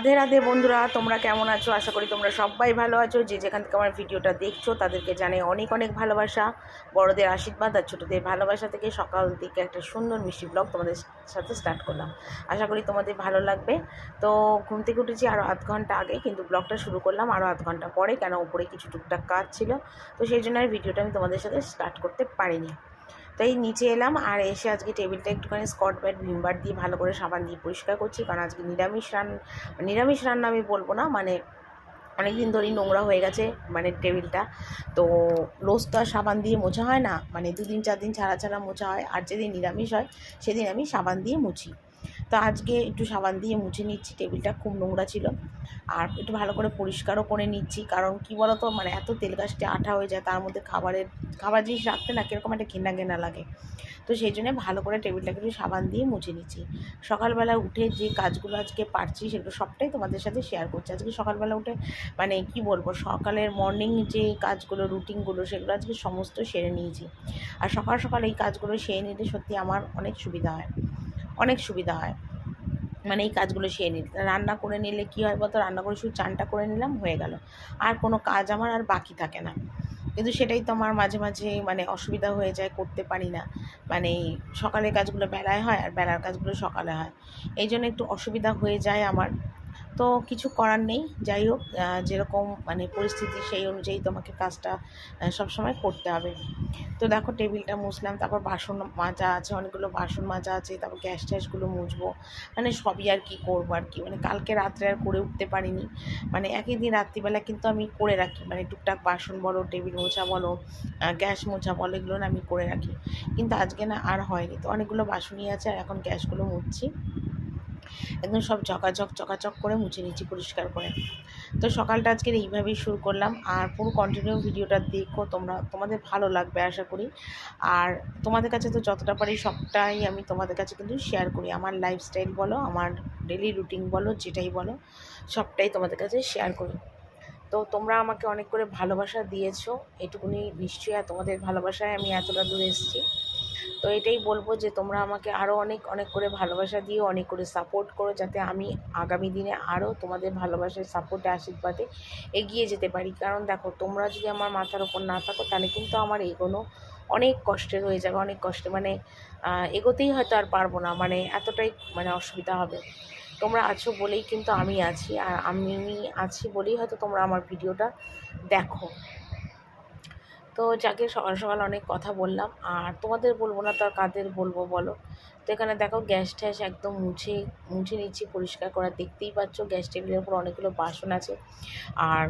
রাধে রাধে বন্ধুরা, তোমরা কেমন আছো? আশা করি তোমরা সবাই ভালো আছো। যে যেখান থেকে আমার ভিডিওটা দেখছো তাদেরকে জানাই অনেক অনেক ভালোবাসা, বড়দের আশীর্বাদ আর ছোটোদের ভালোবাসা থেকে সকাল থেকে একটা সুন্দর মিষ্টি ব্লগ তোমাদের সাথে স্টার্ট করলাম। আশা করি তোমাদের ভালো লাগবে। তো ঘুম থেকে উঠেছি আরও আধ ঘন্টা আগে, কিন্তু ব্লগটা শুরু করলাম আরও আধ ঘন্টা পরে, কেন উপরে কিছু টুকটাক কাজ ছিল। তো সেই জন্য আর ভিডিওটা আমি তোমাদের সাথে স্টার্ট করতে পারিনি। তাই নিচে এলাম, আর এসে আজকে টেবিলটা একটুখানি স্কচ ব্রাইট ভিমবার দিয়ে ভালো করে সাবান দিয়ে পরিষ্কার করছি, কারণ আজকে নিরামিষ রান্না আমি বলবো না, মানে অনেক দিন ধরেই নোংরা হয়ে গেছে মানে টেবিলটা। তো রোজ তো আর সাবান দিয়ে মোছা হয় না, মানে 2 দিন 4 দিন ছাড়া ছাড়া মোছা হয়, আর যেদিন নিরামিষ হয় সেদিন আমি সাবান দিয়ে মুছি। তো আজকে একটু সাবান দিয়ে মুছে নিচ্ছি, টেবিলটা খুব নোংরা ছিল। আর একটু ভালো করে পরিষ্কারও করে নিচ্ছি, কারণ কী বলো তো, মানে এত তেল গাছটা আঠা হয়ে যায়, তার মধ্যে খাবার জিনিস রাখতে না কীরকম একটা ঘেনা ঘেনা লাগে। তো সেই জন্য ভালো করে টেবিলটাকে একটু সাবান দিয়ে মুছে নিচ্ছি। সকালবেলা উঠে যে কাজগুলো আজকে পারছি সেগুলো সবটাই তোমাদের সাথে শেয়ার করছি। আজকে সকালবেলা উঠে মানে কি বলবো, সকালের মর্নিং যে কাজগুলো রুটিনগুলো সেগুলো আজকে সমস্ত সেরে নিয়েছি। আর সকাল সকাল এই কাজগুলো সেরে নিলে সত্যি আমার অনেক সুবিধা হয়, অনেক সুবিধা হয়। মানে এই কাজগুলো সেরে নিলে, রান্না করে নিলে কী হয় বলতো, রান্না করে শুধু চানটা করে নিলাম, হয়ে গেল, আর কোনো কাজ আমার আর বাকি থাকে না। কিন্তু সেটাই তো আমার মাঝে মাঝে মানে অসুবিধা হয়ে যায়, করতে পারি না। মানে সকালের কাজগুলো বেলায় হয় আর বেলার কাজগুলো সকালে হয়, এই জন্য একটু অসুবিধা হয়ে যায় আমার। তো কিছু করার নেই, যাই হোক, যেরকম মানে পরিস্থিতি সেই অনুযায়ী তোমাকে কাজটা সবসময় করতে হবে। তো দেখো টেবিলটা মুছলাম, তারপর বাসন মাজা আছে, অনেকগুলো বাসন মাজা আছে, তারপর গ্যাস ট্যাসগুলো মুছবো, মানে সবই আর কি করবো আর কি। মানে কালকে রাত্রে আর করে উঠতে পারিনি, মানে একই দিন রাত্রিবেলা কিন্তু আমি করে রাখি, মানে টুকটাক বাসন বলো, টেবিল মোছা বলো, গ্যাস মোছা বলো, এগুলো না আমি করে রাখি। কিন্তু আজকে না আর হয়নি। তো অনেকগুলো বাসনই আছে, আর এখন গ্যাসগুলো মুছছি, একদম সব চকাচক করে মুছে নিচ্ছি পরিষ্কার করে। তো সকালটা আজকের এইভাবেই শুরু করলাম, আর পুরো কন্টিনিউ ভিডিওটা দেখো তোমরা, তোমাদের ভালো লাগবে আশা করি। আর তোমাদের কাছে তো যতটা পারি সবটাই আমি তোমাদের কাছে কিন্তু শেয়ার করি, আমার লাইফস্টাইল বলো, আমার ডেলি রুটিন বলো, যেটাই বলো সবটাই তোমাদের কাছে শেয়ার করি। তো তোমরা আমাকে অনেক করে ভালোবাসা দিয়েছো, এটুকুনি নিশ্চয়ই, আর তোমাদের ভালোবাসায় আমি এতটা দূরে এসেছি। তো এটাই বলবো যে তোমরা আমাকে আরও অনেক অনেক করে ভালোবাসা দিও, অনেক করে সাপোর্ট করো, যাতে আমি আগামী দিনে আরও তোমাদের ভালোবাসার সাপোর্টে আশীর্বাদে এগিয়ে যেতে পারি। কারণ দেখো, তোমরা যদি আমার মাথার ওপর না থাকো তাহলে কিন্তু আমার এগোনো অনেক কষ্টের হয়ে যাবে, অনেক কষ্টে, মানে এগোতেই হয়তো আর পারবো না, মানে এতটাই মানে অসুবিধা হবে। তোমরা আছো বলেই কিন্তু আমি আছি, আর আমি আছি বলেই হয়তো তোমরা আমার ভিডিওটা দেখো। তো যাকে সকাল সকাল অনেক কথা বললাম, আর তোমাদের বলবো না তো আর কাদের বলবো বলো। তো এখানে দেখো গ্যাস ট্যাস একদম মুছে মুছে নিচ্ছি, পরিষ্কার করা, দেখতেই পাচ্ছ গ্যাস টেবিলের উপর অনেকগুলো বাসন আছে, আর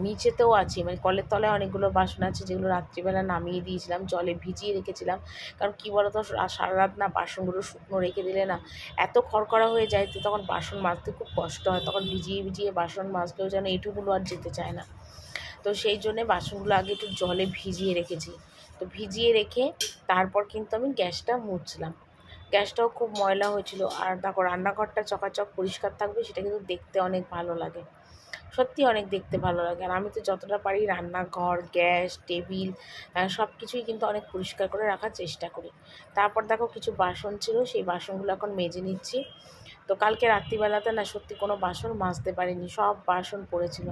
নিচেতেও আছে, মানে কলের তলায় অনেকগুলো বাসন আছে, যেগুলো রাত্রিবেলা নামিয়ে দিয়েছিলাম, জলে ভিজিয়ে রেখেছিলাম। কারণ কী বলো তো, সারা রাত না বাসনগুলো শুকনো রেখে দিলে না এত খড়খড়া হয়ে যায়, তো তখন বাসন মাজতে খুব কষ্ট হয়, তখন ভিজিয়ে ভিজিয়ে বাসন মাজলেও যেন এঁঠোগুলো আর যেতে চায় না। তো সেই জন্যে বাসনগুলো আগে একটু জলে ভিজিয়ে রেখেছি। তো ভিজিয়ে রেখে তারপর কিন্তু আমি গ্যাসটা মুছলাম। গ্যাসটাও খুব ময়লা হয়েছিল, আর দেখো রান্নাঘরটা চকাচক পরিষ্কার থাকবে, সেটা কিন্তু দেখতে অনেক ভালো লাগে, সত্যি অনেক দেখতে ভালো লাগে। আর আমি তো যতটা পারি রান্নাঘর, গ্যাস, টেবিল সব কিছুই কিন্তু অনেক পরিষ্কার করে রাখার চেষ্টা করি। তারপর দেখো কিছু বাসন ছিল, সেই বাসনগুলো এখন মেজে নিচ্ছি। তো কালকে রাত্রিবেলাতে না সত্যি কোনো বাসন মাজতে পারিনি, সব বাসন পড়েছিল।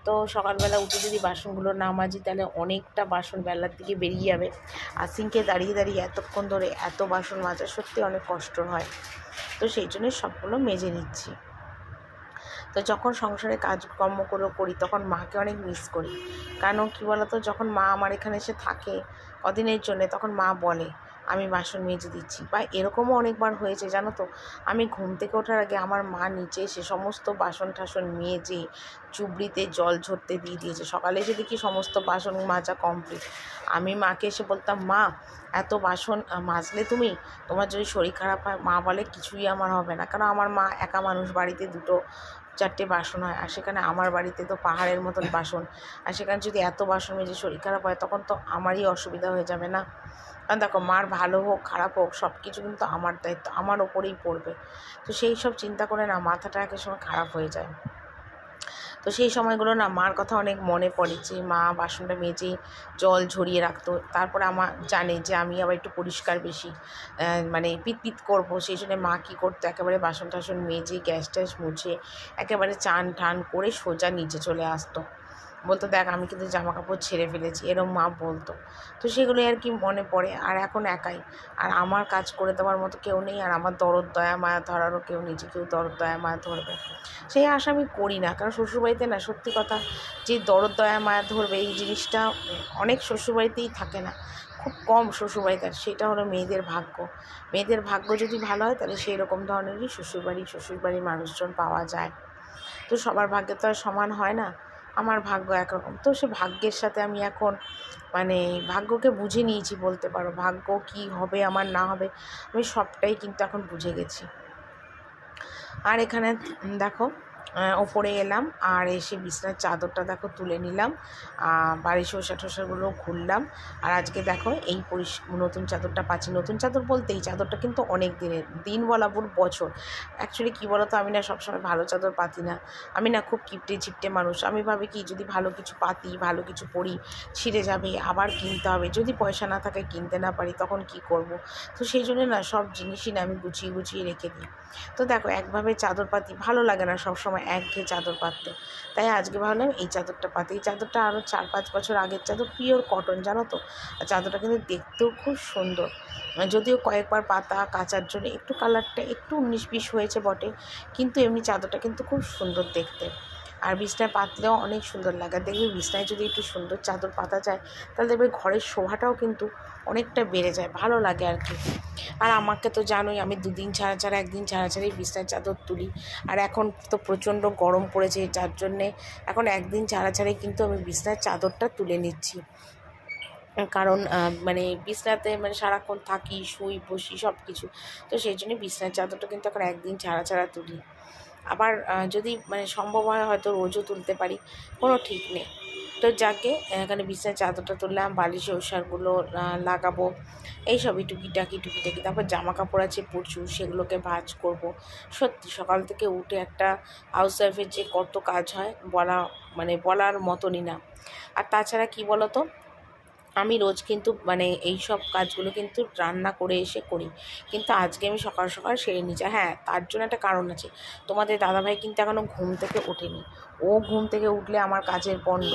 তো সকালবেলা উঠে যদি বাসনগুলো না মাজি তাহলে অনেকটা বাসন বেলার দিকে বেরিয়ে যাবে, আর সিঙ্কে দাঁড়িয়ে দাঁড়িয়ে এতক্ষণ ধরে এত বাসন মাজা সত্যি অনেক কষ্ট হয়। তো সেই জন্য সবগুলো মেজে নিচ্ছি। তো যখন সংসারে কাজকর্মগুলো করি তখন মাকে অনেক মিস করি, কারণ কী বলতো, যখন মা আমার এখানে এসে থাকে কদিনের জন্যে, তখন মা বলে আমি বাসন মেজে দিচ্ছি, বা এরকমও অনেকবার হয়েছে জানো তো, আমি ঘুম থেকে ওঠার আগে আমার মা নিচে এসে সমস্ত বাসন টাসন মেজে চুবড়িতে জল ঝরতে দিয়ে দিয়েছে। সকালে এসে দেখি সমস্ত বাসন মাজা কমপ্লিট। আমি মাকে এসে বলতাম, মা এত বাসন মাজলে তুমি, তোমার যদি শরীর খারাপ হয়? মা বলে কিছুই আমার হবে না, কারণ আমার মা একা মানুষ, বাড়িতে 2-4টে বাসন হয়, আর সেখানে আমার বাড়িতে তো পাহাড়ের মতন বাসন, আর সেখানে যদি এত বাসন মেজে শরীর খারাপ হয় তখন তো আমারই অসুবিধা হয়ে যাবে না। কারণ দেখো, মার ভালো হোক খারাপ হোক সব কিছু কিন্তু আমার দায়িত্ব, আমার ওপরেই পড়বে। তো সেই সব চিন্তা করে না মাথাটা এক সময় খারাপ হয়ে যায়। তো সেই সময়গুলো না মার কথা অনেক মনে পড়ে, যে মা বাসনটা মেজে জল ঝরিয়ে রাখতো, তারপরে আমার জানে যে আমি আবার একটু পরিষ্কার বেশি, মানে পিতপিত করবো, সেই জন্য মা কী করতো, একেবারে বাসন টাসন মেজে গ্যাস ট্যাস মুছে একেবারে চান টান করে সোজা নিচে চলে আসতো, বলতো দেখ আমি কিন্তু জামা কাপড় ছেড়ে ফেলেছি, এরম মা বলতো। তো সেগুলোই আর কি মনে পড়ে। আর এখন একাই, আর আমার কাজ করে দেওয়ার মতো কেউ নেই, আর আমার দরদ দয়া মায়া ধরারও কেউ নেই যে কেউ দরদ দয়া মায়া ধরবে, সেই আশা আমি করি না। কারণ শ্বশুরবাড়িতে না, সত্যি কথা, যে দরদ দয়া মায়া ধরবে এই জিনিসটা অনেক শ্বশুরবাড়িতেই থাকে না, খুব কম শ্বশুরবাড়িতে। সেটা হলো মেয়েদের ভাগ্য। মেয়েদের ভাগ্য যদি ভালো হয় তাহলে সেই রকম ধরনেরই শ্বশুরবাড়ির মানুষজন পাওয়া যায়। তো সবার ভাগ্যে তো আর সমান হয় না, আমার ভাগ্য একরকম। তো সে ভাগ্যের সাথে আমি এখন মানে ভাগ্যকে বুঝে নিয়েছি বলতে পারো। ভাগ্য কি হবে আমার না হবে আমি সবটাই কিন্তু এখন বুঝে গেছি। আর এখানে দেখো ওপরে এলাম, আর এসে বিছনার চাদরটা দেখো তুলে নিলাম, বাড়ির শসা টসাগুলো খুললাম। আর আজকে দেখো এই নতুন চাদরটা পাচ্ছি। নতুন চাদর বলতে এই চাদরটা কিন্তু অনেক দিনের, দিন বলা ভুল, বছর। অ্যাকচুয়ালি কী বলো তো, আমি না সবসময় ভালো চাদর পাতি না, আমি না খুব কিপটে চিপটে মানুষ। আমি ভাবি কি, যদি ভালো কিছু পাতি, ভালো কিছু পরি, ছিঁড়ে যাবে, আবার কিনতে হবে, যদি পয়সা না থাকে, কিনতে না পারি, তখন কি করব। তো সেই জন্য না সব জিনিসই না আমি গুছিয়ে গুছিয়ে রেখে দিই। তো দেখো একভাবে চাদর পাতি ভালো লাগে না সবসময় একঘেয়ে চাদর পাততে, তাই আজকে ভাবলাম এই চাদরটা পাতি। এই চাদরটা আরও 4-5 বছর আগের চাদর, পিওর কটন, জানো তো। আর চাদরটা কিন্তু দেখতেও খুব সুন্দর, যদিও কয়েকবার পাতা কাচার জন্য একটু কালারটা একটু 19-20 হয়েছে বটে, কিন্তু এমনি চাদরটা কিন্তু খুব সুন্দর দেখতে। আর বিছনায় পাতলেও অনেক সুন্দর লাগে। দেখবে বিছনায় যদি একটু সুন্দর চাদর পাতা যায়, তাহলে দেখবে ঘরের শোভাটাও কিন্তু অনেকটা বেড়ে যায়, ভালো লাগে আর কি। আর আমাকে তো জানোই, আমি 2 দিন ছাড়া ছাড়া, 1 দিন ছাড়া ছাড়াই বিছনার চাদর তুলি। আর এখন তো প্রচণ্ড গরম পড়েছে, যার জন্যে এখন 1 দিন ছাড়া ছাড়াই কিন্তু আমি বিছনার চাদরটা তুলে নিচ্ছি। কারণ মানে বিছনাতে মানে সারাক্ষণ থাকি, শুই, বসি সব কিছু। তো সেই জন্যে বিছনার চাদরটা কিন্তু এখন 1 দিন ছাড়া ছাড়া তুলি। আবার যদি মানে সম্ভব হয় হয়তো রোজও তুলতে পারি, কোনো ঠিক নেই। তো যাকে এখানে বিছানার চাদরটা তুললাম, বালিশের ওষারগুলো লাগাবো, এইসবই টুকিটাকি। তারপর জামা কাপড় আছে প্রচুর, সেগুলোকে ভাঁজ করব। সত্যি সকাল থেকে উঠে একটা হাউস ওয়াইফের যে কত কাজ হয় মানে বলার মতনই না। আর তাছাড়া কি বলো তো, আমি রোজ কিন্তু মানে এই সব কাজগুলো কিন্তু রান্না করে এসে করি, কিন্তু আজকে আমি সকাল সকাল সেরে নিচ্ছি। হ্যাঁ, তার জন্য একটা কারণ আছে, তোমাদের দাদাভাই কিন্তু এখনও ঘুম থেকে ওঠেনি। ও ঘুম থেকে উঠলে আমার কাজের পণ্ড,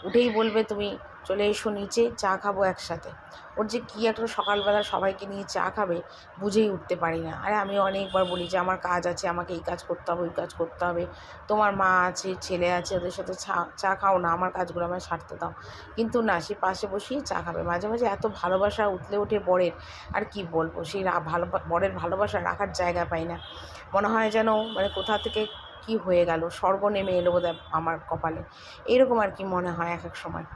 উঠেই বলবে তুমি চলে এসো নিচে, চা খাবো একসাথে। ওর যে কী একটা সকালবেলা সবাইকে নিয়ে চা খাবে বুঝেই উঠতে পারি না। আরে আমি অনেকবার বলি যে আমার কাজ আছে, আমাকে এই কাজ করতে হবে, ওই কাজ করতে হবে, তোমার মা আছে, ছেলে আছে, ওদের সাথে চা খাও না, আমার কাজগুলো আমায় সারতে দাও। কিন্তু না, সে পাশে বসিয়ে চা খাবে। মাঝে মাঝে এত ভালোবাসা উতলে ওঠে বরের, আর কি বলবো, সেই বরের ভালোবাসা রাখার জায়গা পাই না। মনে হয় যেন মানে কোথা থেকে কি হয়ে গেল, স্বর্গ নেমে এলো বোধহয় আমার কপালে, এরকম আর কি মনে হয় এক এক সময়।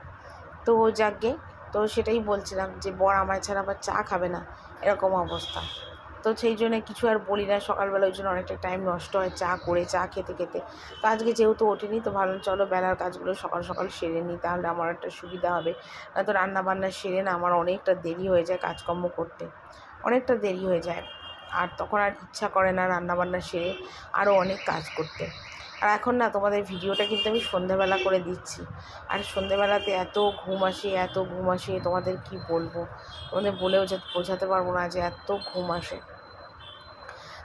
তো যাকগে, তো সেটাই বলছিলাম যে বর আমায় ছাড়া আবার চা খাবে না, এরকম অবস্থা। তো সেই জন্য কিছু আর বলি না, সকালবেলা ওই জন্য অনেকটা টাইম নষ্ট হয় চা খেতে খেতে। তো আজকে যেহেতু ওঠেনি, তো ভাবলাম চলো বেলার কাজগুলো সকাল সকাল সেরে নিই, তাহলে আমার একটা সুবিধা হবে। নয়তো রান্নাবান্না সেরে না আমার অনেকটা দেরি হয়ে যায়, কাজকর্ম করতে অনেকটা দেরি হয়ে যায়, আর তখন আর ইচ্ছা করে না রান্নাবান্না সেরে আরও অনেক কাজ করতে। আর এখন না তোমাদের ভিডিওটা কিন্তু আমি সন্ধ্যাবেলা করে দিচ্ছি, আর সন্ধ্যাবেলাতে এত ঘুম আসে তোমাদের কি বলবো, তোমাদের বলেও বোঝাতে পারবো না যে এত ঘুম আসে।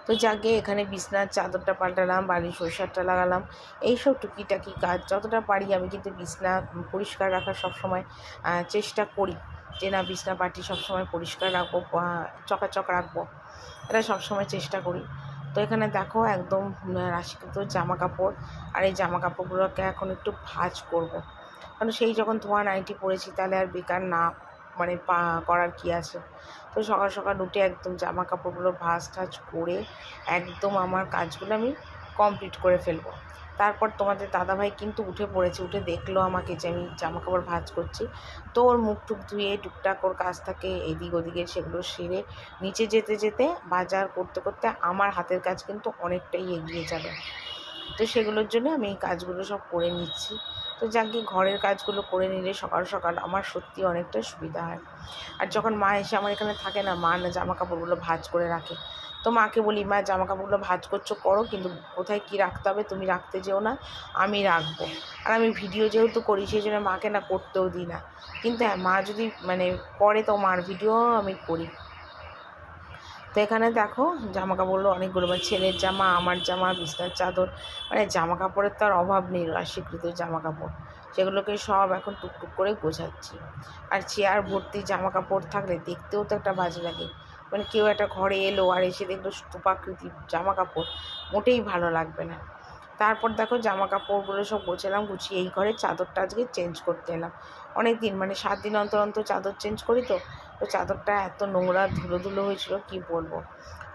তো যাকে এখানে বিছনার চাদরটা পাল্টালাম, বালিশ ওষারটা লাগালাম, এইসব টুকিটাকি কাজ যতটা পারি আমি কিন্তু বিছনা পরিষ্কার রাখার সবসময় চেষ্টা করি, যে না বিছনা পাটি সবসময় পরিষ্কার রাখবো, চকাচক রাখবো, এটা সবসময় চেষ্টা করি। তো এখানে দেখো একদম রাশিকৃত জামা কাপড়, আর এই জামা কাপড়গুলোকে এখন একটু ভাঁজ করব। কারণ সেই যখন ধোয়া নাইটি পরেছি, তাহলে আর বেকার না মানে করার কি আছে। তো সকাল সকাল উঠে একদম জামা কাপড়গুলো ভাঁজ টাজ করে একদম আমার কাজগুলো আমি কমপ্লিট করে ফেলবো। তারপর তোমাদের দাদাভাই কিন্তু উঠে পড়েছে, উঠে দেখলো আমাকে যে আমি জামা কাপড় ভাঁজ করছি। তো ওর মুখ টুক ধুয়ে টুকটাক ওর কাজ থাকে এদিক ওদিকে, সেগুলো সেরে নিচে যেতে যেতে বাজার করতে করতে আমার হাতের কাজ কিন্তু অনেকটাই এগিয়ে যাবে। তো সেগুলোর জন্য আমি এই কাজগুলো সব করে নিচ্ছি। তো যাকে ঘরের কাজগুলো করে নিলে সকাল সকাল আমার সত্যি অনেকটা সুবিধা হয়। আর যখন মা এসে আমার এখানে থাকে না, মা না জামা কাপড়গুলো ভাঁজ করে রাখে, তো মাকে বলি, মা জামা কাপড়গুলো ভাঁজ করছো করো, কিন্তু কোথায় কী রাখতে হবে তুমি রাখতে যেও না, আমি রাখবো। আর আমি ভিডিও যেহেতু করি সেই জন্য মাকে না করতেও দিই না, কিন্তু হ্যাঁ মা যদি মানে করে তো মার ভিডিও আমি করি। তো এখানে দেখো জামা কাপড়গুলো অনেকগুলো, মানে ছেলের জামা, আমার জামা, বিছনার চাদর, মানে জামা কাপড়ের তো আর অভাব নেই, রাশিকৃত জামা কাপড়, সেগুলোকে সব এখন টুকটুক করে গোছাচ্ছি। আর চেয়ার ভর্তি জামা কাপড় থাকলে দেখতেও তো একটা বাজে লাগে, মানে কেউ একটা ঘরে এলো আর এসে দেখলো স্তূপাকৃতি জামা কাপড়, মোটেই ভালো লাগবে না। তারপর দেখো জামা কাপড়গুলো সব গোছালাম, গুছিয়ে এই ঘরে চাদরটা আজকে চেঞ্জ করতে এলাম। অনেক দিন মানে 7 দিন অন্তর অন্তর চাদর চেঞ্জ করি, তো তো চাদরটা এত নোংরা ধুলো ধুলো হয়েছিল কি বলবো।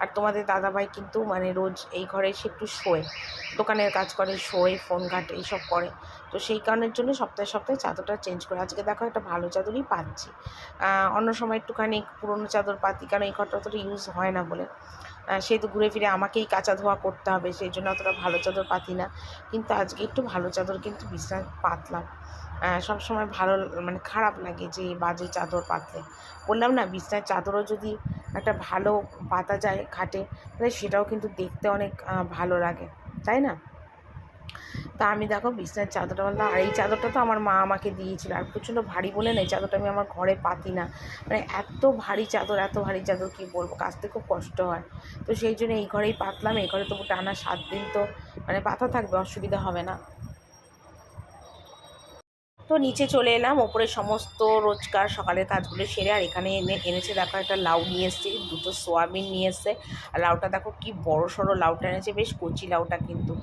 আর তোমাদের দাদাভাই কিন্তু মানে রোজ এই ঘরে এসে একটু শোয়, দোকানের কাজ করে, শোয়, ফোন ঘাটে, এইসব করে। তো সেই কারণের জন্য সপ্তাহে সপ্তাহে চাদরটা চেঞ্জ করে আজকে দেখো একটা ভালো চাদরই পাচ্ছি। অন্য সময় একটুখানি পুরোনো চাদর পাতি, কারণ এই ঘরটা অতটা ইউজ হয় না বলে, সেহেতু ঘুরে ফিরে আমাকেই কাচা ধোয়া করতে হবে, সেই জন্য অতটা ভালো চাদর পাতি না। কিন্তু আজকে একটু ভালো চাদর কিন্তু বিছানায় পাতলাম। সবসময় ভালো মানে খারাপ লাগে যে বাজে চাদর পাতলে। বললাম না, বিছানার চাদরও যদি একটা ভালো পাতা যায় খাটে, তাহলে সেটাও কিন্তু দেখতে অনেক ভালো লাগে, তাই না? তা আমি দেখো বিছানার চাদরটা বললাম, আর এই চাদরটা তো আমার মা আমাকে দিয়েছিল, আর প্রচণ্ড ভারী বলে না এই চাদরটা আমি আমার ঘরে পাতি না, মানে এত ভারী চাদর, এত ভারী চাদর কী বলবো, কাচতে খুব কষ্ট হয়। তো সেই জন্য এই ঘরেই পাতলাম, এই ঘরে তবু টানা 7 দিন তো মানে পাতা থাকবে, অসুবিধা হবে না। তো নিচে চলে এলাম, ওপরে সমস্ত রোজকার সকালের কাজগুলো সেরে, আর এখানে এনেছে দেখো একটা লাউ নিয়ে এসেছি, দুটো সোয়াবিন নিয়ে এসছে, আর লাউটা দেখো কি বড় সড়ো লাউটা এনেছে, বেশ কচি লাউটা কিন্তু।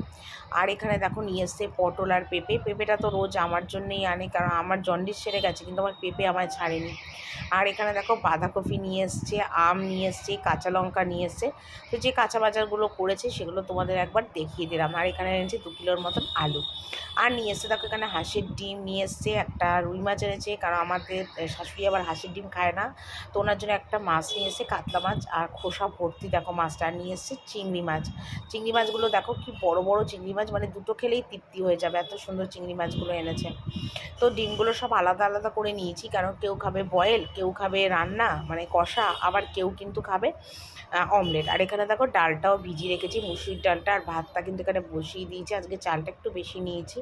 আর এখানে দেখো নিয়ে এসছে পটল আর পেঁপে, পেঁপেটা তো রোজ আমার জন্যই আনে, কারণ আমার জন্ডিস সেরে গেছে, কিন্তু আমার পেঁপে আমায় ছাড়েনি। আর এখানে দেখো বাঁধাকপি নিয়ে এসছে, আম নিয়ে এসছে, কাঁচা লঙ্কা নিয়ে এসছে। তো যে কাঁচা বাজারগুলো করেছে সেগুলো তোমাদের একবার দেখিয়ে দিলাম। আর এখানে এনেছে 2 কিলোর মতন আলু। আর নিয়ে এসছে দেখো এখানে হাঁসের ডিম নিয়ে এসছে, একটা রুই মাছ এনেছে, কারণ আমাদের শাশুড়ি আবার হাঁসের ডিম খায় না, তো ওনার জন্য একটা মাছ নিয়ে এসছে, কাতলা মাছ, আর খোসা ভর্তি দেখো মাছটা। আর নিয়ে এসছে চিংড়ি মাছ। চিংড়ি মাছগুলো দেখো কি বড় বড় চিংড়ি মাছ, মানে দুটো খেলেই তৃপ্তি হয়ে যাবে, এত সুন্দর চিংড়ি মাছগুলো এনেছে। তো ডিমগুলো সব আলাদা আলাদা করে নিয়েছি, কারণ কেউ খাবে বয়েল, কেউ খাবে রান্না মানে কষা, আবার কেউ কিন্তু খাবে অমলেট। আর এখানে দেখো ডালটাও ভিজিয়ে রেখেছি, মুসুরির ডালটা, আর ভাতটা কিন্তু এখানে বসিয়ে দিয়েছি, আজকে চালটা একটু বেশি নিয়েছি,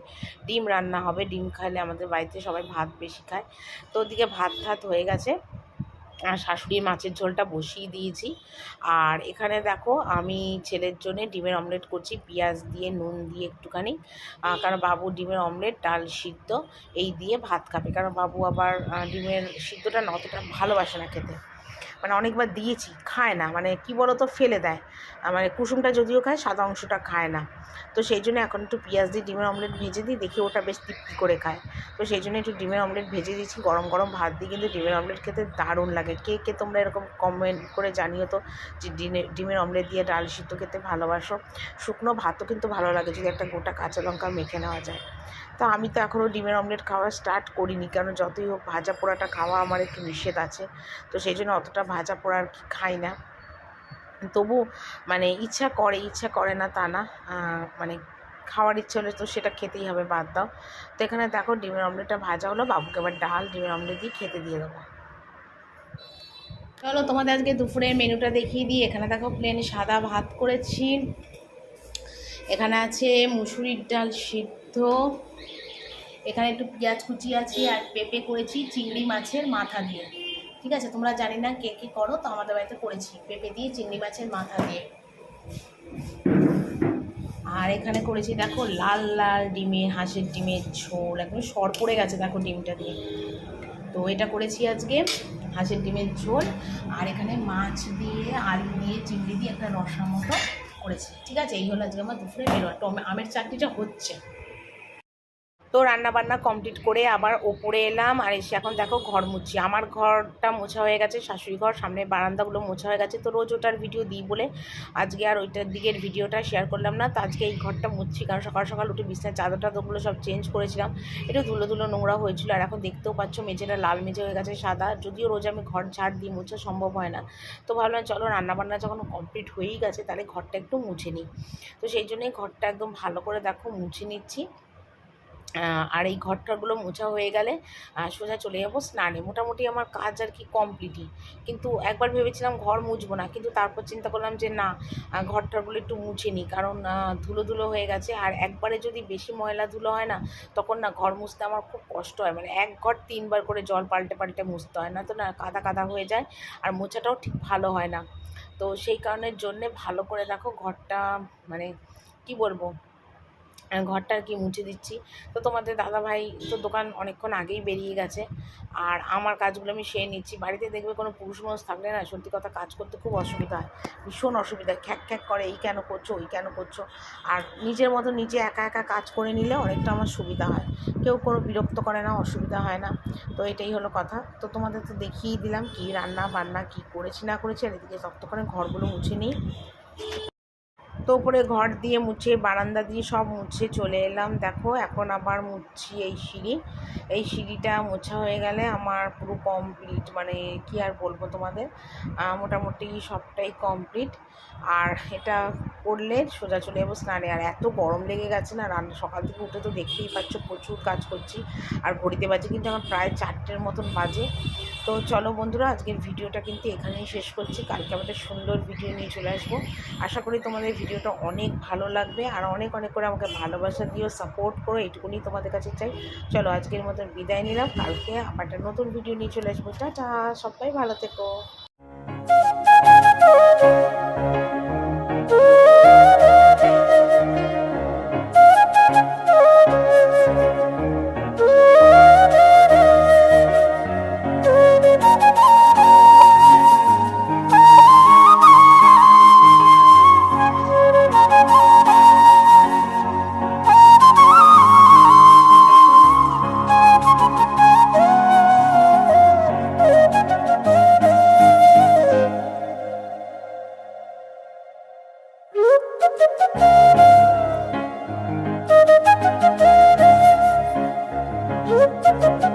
ডিম রান্না হবে, ডিম খাইলে আমাদের বাড়িতে সবাই ভাত বেশি খায়। তো ওদিকে ভাত ঠাত হয়ে গেছে, আর শাশুড়ির মাছের ঝোলটা বসিয়ে দিয়েছি। আর এখানে দেখো আমি ছেলের জন্য ডিমের অমলেট করছি, পেঁয়াজ দিয়ে নুন দিয়ে একটুখানি, কারণ বাবু ডিমের অমলেট ডাল সিদ্ধ এই দিয়ে ভাত খাবে, কারণ বাবু আবার ডিমের সিদ্ধটা না অতটা ভালোবাসে না খেতে, মানে অনেকবার দিয়েছি খায় না, মানে কি বলো তো ফেলে দেয়, মানে কুসুমটা যদিও খায় সাদা অংশটা খায় না। তো সেই জন্য এখন একটু পেঁয়াজ দিয়ে ডিমের অমলেট ভেজে দিই, দেখি ওটা বেশ তৃপ্তি করে খায়। তো সেই জন্য একটু ডিমের অমলেট ভেজে দিচ্ছি, গরম গরম ভাত দিয়ে কিন্তু ডিমের অমলেট খেতে দারুণ লাগে। কে কে তোমরা এরকম কমেন্ট করে জানিও তো যে ডিমের অমলেট দিয়ে ডাল সিদ্ধ খেতে ভালোবাসো। শুকনো ভাতও কিন্তু ভালো লাগে যদি একটা গোটা কাঁচা লঙ্কা মেখে নেওয়া যায়। তো আমি তো এখনও ডিমের অমলেট খাওয়া স্টার্ট করিনি, কারণ যতই হোক ভাজা পোড়াটা খাওয়া আমার একটু নিষেধ আছে, তো সেই জন্য অতটা ভাজা পোড়া আর কি খাই না। তবু মানে ইচ্ছা করে না তা না, মানে খাওয়ার ইচ্ছে হলে তো সেটা খেতেই হবে, বাদ দাও। তো এখানে দেখো ডিমের অমলেটটা ভাজা হলো, বাবুকে এবার ডাল ডিমের অমলেট দিয়ে খেতে দিয়ে দেবো। চলো তোমাদের আজকে দুপুরের মেনুটা দেখিয়ে দিই। এখানে দেখো প্লেন সাদা ভাত করেছি, এখানে আছে মুসুরির ডাল সিদ্ধ, এখানে একটু পেঁয়াজ কুচি আছে, আর পেঁপে করেছি চিংড়ি মাছের মাথা দিয়ে। ঠিক আছে, তোমরা জানি না কে কী করো, তো আমাদের বাড়িতে করেছি পেঁপে দিয়ে চিংড়ি মাছের মাথা দিয়ে। আর এখানে করেছি দেখো লাল লাল ডিমের, হাঁসের ডিমের ঝোল, একদম সর পড়ে গেছে দেখো ডিমটা দিয়ে। তো এটা করেছি আজকে হাঁসের ডিমের ঝোল। আর এখানে মাছ দিয়ে আলু দিয়ে চিংড়ি দিয়ে একটা রসা মতো করেছি। ঠিক আছে, এই হলো আজকে আমার দুপুরে মেনু। আমের চাটনিটা হচ্ছে। তো রান্নাবান্না কমপ্লিট করে আবার ওপরে এলাম, আর এসে এখন দেখো ঘর মুছছি। আমার ঘরটা মোছা হয়ে গেছে, শাশুড়ি ঘর সামনে বারান্দাগুলো মোছা হয়ে গেছে, তো রোজ ওটার ভিডিও দিই বলে আজকে আর ওইটার দিকের ভিডিওটা শেয়ার করলাম না। তো আজকে এই ঘরটা মুছছি, কারণ সকাল সকাল উঠে বিছানার চাদর টাদরগুলো সব চেঞ্জ করেছিলাম, একটু ধুলো ধুলো নোংরা হয়েছিল। আর এখন দেখতেও পাচ্ছ মেঝেটা লাল মেঝে হয়ে গেছে সাদা, যদিও রোজ আমি ঘর ঝাড় দিই, মুছা সম্ভব হয় না। তো ভাবলাম চলো রান্নাবান্না যখন কমপ্লিট হয়েই গেছে তাহলে ঘরটা একটু মুছে নিই। তো সেই জন্যই ঘরটা একদম ভালো করে দেখো মুছে নিচ্ছি। আর এই ঘরটারগুলো মোছা হয়ে গেলে সোজা চলে যাবো স্নানে। মোটামুটি আমার কাজ আর কি কমপ্লিটই। কিন্তু একবার ভেবেছিলাম ঘর মুছবো না, কিন্তু তারপর চিন্তা করলাম যে না, ঘরটারগুলো একটু মুছে নিই, কারণ ধুলো ধুলো হয়ে গেছে। আর একবারে যদি বেশি ময়লা ধুলো হয় না, তখন না ঘর মুছতে আমার খুব কষ্ট হয়। মানে এক ঘর 3বার করে জল পাল্টে পাল্টে মুছতে হয়, না তো না কাদা কাদা হয়ে যায় আর মোছাটাও ঠিক ভালো হয় না। তো সেই কারণের জন্যে ভালো করে দেখো ঘরটা, মানে কি বলবো, ঘরটা আর কি মুছে দিচ্ছি। তো তোমাদের দাদাভাই তো দোকান অনেকক্ষণ আগেই বেরিয়ে গেছে, আর আমার কাজগুলো আমি সেরে নিচ্ছি। বাড়িতে দেখবে কোনো পুরুষ মানুষ থাকলে না, সত্যি কথা কাজ করতে খুব অসুবিধা হয়, ভীষণ অসুবিধা, খ্যাক খ্যাক করে, এই কেন করছো ওই কেন করছো। আর নিজের মতো নিজে একা একা কাজ করে নিলে অনেকটা আমার সুবিধা হয়, কেউ কোনো বিরক্ত করে না, অসুবিধা হয় না। তো এটাই হলো কথা। তো তোমাদের তো দেখিয়ে দিলাম কি রান্না বান্না কী করেছি না করেছি। আর এদিকে ততক্ষণে ঘরগুলো মুছে নিই। তো উপরে ঘর দিয়ে মুছে, বারান্দা দিয়ে সব মুছে চলে এলাম। দেখো এখন আবার মুছছি এই সিঁড়ি। এই সিঁড়িটা মোছা হয়ে গেলে আমার পুরো কমপ্লিট, মানে কি আর বলবো তোমাদের, মোটামুটি সবটাই কমপ্লিট। আর এটা করলে সোজা চলে যাবো স্নানে। আর এত গরম লেগে গেছে না, রান্না সকাল থেকে উঠে তো দেখতেই পাচ্ছ প্রচুর কাজ করছি। আর ঘড়িতে বাজে কিন্তু আমার প্রায় 4টের মতন বাজে। তো চলো বন্ধুরা, আজকের ভিডিওটা কিন্তু এখানেই শেষ করছি। কালকে আমাদের সুন্দর ভিডিও নিয়ে চলে আসবো। আশা করি তোমাদের ভিডিওটা অনেক ভালো লাগবে, আর অনেক অনেক করে আমাকে ভালোবাসা দিও, সাপোর্ট করো, এইটুকুনি তোমাদের কাছে চাই। চলো আজকের মতন বিদায় নিলাম, কালকে আবার একটা নতুন ভিডিও নিয়ে চলে আসবো। টাটা, সবাই ভালো থেকো।